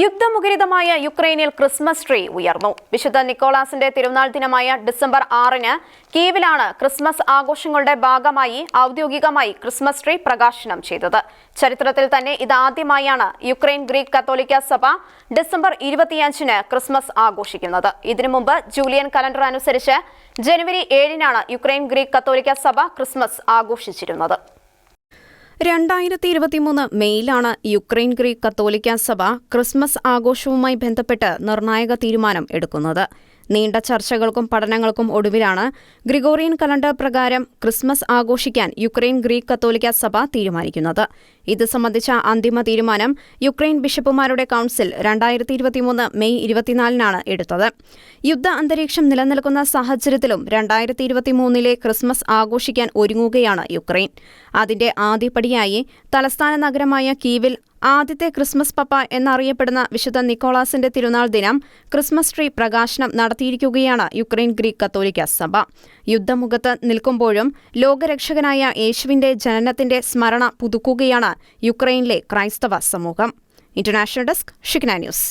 യുദ്ധമുഖരിതമായ യുക്രൈനിൽ Christmas tree ഉയർന്നു. വിശുദ്ധ നിക്കോളാസിന്റെ തിരുനാൾ ദിനമായ ഡിസംബർ 6-ന് കീവിലാണ് ക്രിസ്മസ് ആഘോഷങ്ങളുടെ ഭാഗമായി ഔദ്യോഗികമായി ക്രിസ്മസ് ട്രീ പ്രകാശനം ചെയ്തത്. ചരിത്രത്തിൽ തന്നെ ഇതാദ്യമായാണ് യുക്രൈൻ ഗ്രീക്ക് കത്തോലിക്ക സഭ ഡിസംബർ 25-ന് ക്രിസ്മസ് ആഘോഷിക്കുന്നത്. ഇതിനു മുമ്പ് ജൂലിയൻ കലണ്ടർ അനുസരിച്ച് ജനുവരി 7-നാണ് യുക്രൈൻ ഗ്രീക്ക് കത്തോലിക്ക സഭ ക്രിസ്മസ് ആഘോഷിച്ചിരുന്നത്. 2023 മെയ്യിലാണ് യുക്രൈൻ ഗ്രീക്ക് കത്തോലിക്ക സഭ ക്രിസ്മസ് ആഘോഷവുമായി ബന്ധപ്പെട്ട് നിർണായക തീരുമാനം എടുക്കുന്നത്. നീണ്ട ചർച്ചകൾക്കും പഠനങ്ങൾക്കും ഒടുവിലാണ് ഗ്രിഗോറിയൻ കലണ്ടർ പ്രകാരം ക്രിസ്മസ് ആഘോഷിക്കാൻ യുക്രൈൻ ഗ്രീക്ക് കത്തോലിക്ക സഭ തീരുമാനിക്കുന്നത്. ഇത് സംബന്ധിച്ച അന്തിമ തീരുമാനം യുക്രൈൻ ബിഷപ്പുമാരുടെ കൌൺസിൽ 2023 മെയ് 24-നാണ് എടുത്തത്. യുദ്ധ അന്തരീക്ഷം നിലനിൽക്കുന്ന സാഹചര്യത്തിലും 2023-ലെ ക്രിസ്മസ് ആഘോഷിക്കാൻ ഒരുങ്ങുകയാണ് യുക്രൈൻ. അതിന്റെ ആദ്യപടിയായി തലസ്ഥാന നഗരമായ കീവിൽ ആദ്യത്തെ ക്രിസ്മസ് പപ്പ എന്നറിയപ്പെടുന്ന വിശുദ്ധ നിക്കോളാസിന്റെ തിരുനാൾ ദിനം ക്രിസ്മസ് ട്രീ പ്രകാശനം നടത്തിയിരിക്കുകയാണ് യുക്രൈൻ ഗ്രീക്ക് കത്തോലിക്ക സഭ. യുദ്ധമുഖത്ത് നിൽക്കുമ്പോഴും ലോകരക്ഷകനായ യേശുവിന്റെ ജനനത്തിന്റെ സ്മരണ പുതുക്കുകയാണ് യുക്രൈനിലെ ക്രൈസ്തവ സമൂഹം. International desk, Shekinah news.